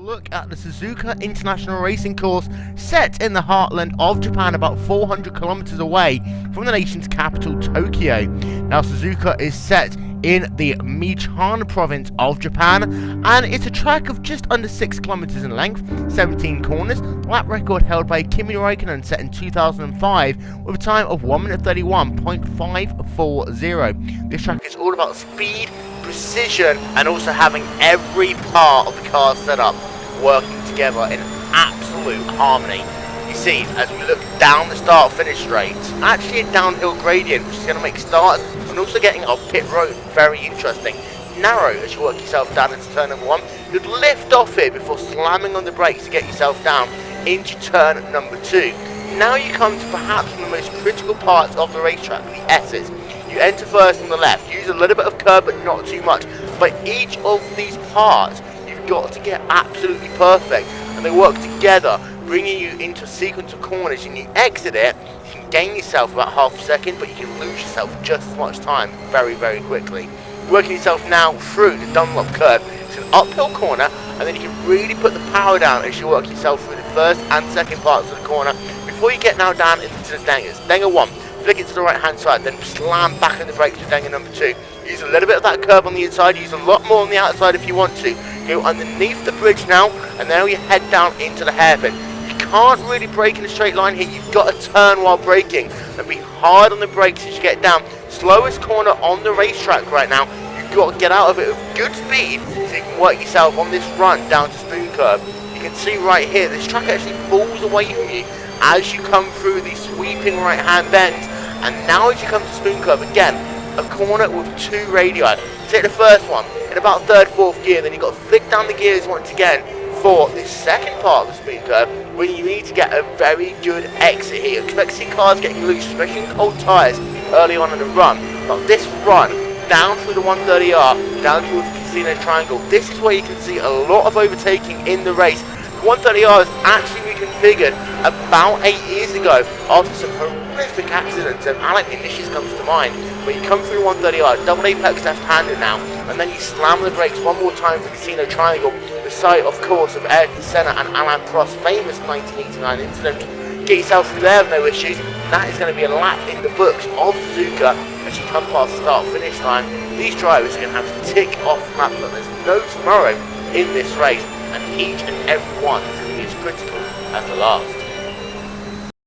look at the Suzuka International Racing Course, set in the heartland of Japan, about 400 kilometers away from the nation's capital, Tokyo. Now, Suzuka is set in the Michan province of Japan, and it's a track of just under 6 kilometers in length, 17 corners. Lap record held by Kimi Raikkonen, set in 2005 with a time of 1 minute 31.540. This track is all about speed, precision, and also having every part of the car set up working together in absolute harmony. You see, as we look down the start-finish straight, actually a downhill gradient, which is going to make starts and also getting our pit road very interesting. Narrow as you work yourself down into turn number 1. You'd lift off here before slamming on the brakes to get yourself down into turn number 2. Now you come to perhaps one of the most critical parts of the racetrack, the S's. You enter first on the left, use a little bit of curb but not too much. But each of these parts you've got to get absolutely perfect, and they work together, bringing you into a sequence of corners. And you exit it, you can gain yourself about half a second, but you can lose yourself just as much time very, very quickly. Working yourself now through the Dunlop curve. It's an uphill corner, and then you can really put the power down as you work yourself through the first and second parts of the corner before you get now down into the dangers. Danger 1, flick it to the right hand side, then slam back on the brakes to danger number 2. Use a little bit of that curve on the inside, use a lot more on the outside if you want to. Go underneath the bridge now, and now you head down into the hairpin. You can't really brake in a straight line here, you've got to turn while braking and be hard on the brakes as you get down. Slowest corner on the racetrack right now, you've got to get out of it with good speed so you can work yourself on this run down to Spoon Curve. You can see right here, this track actually falls away from you as you come through these sweeping right hand bends. And now as you come to Spoon Curve, again, a corner with 2 radii. Take the first one in about 3rd, 4th gear, then you've got to flick down the gears once again for this second part of the Spoon Curve, where you need to get a very good exit here. Expect to see cars getting loose, especially in cold tyres early on in the run. But this run, down through the 130R, down towards the Casino Triangle, this is where you can see a lot of overtaking in the race. The 130R is actually reconfigured about 8 years ago after some horrific accidents, and Alec Ignatius comes to mind, where you come through 130R, double apex left-handed now, and then you slam the brakes one more time for Casino Triangle, the site, of course, of Ayrton Senna and Alain Prost's famous 1989 incident. Get yourself through there with no issues. That is going to be a lap in the books of Suzuka as you come past the start-finish line. These drivers are going to have to tick off laps like there's no tomorrow in this race, and each and every one is going to be as critical as the last.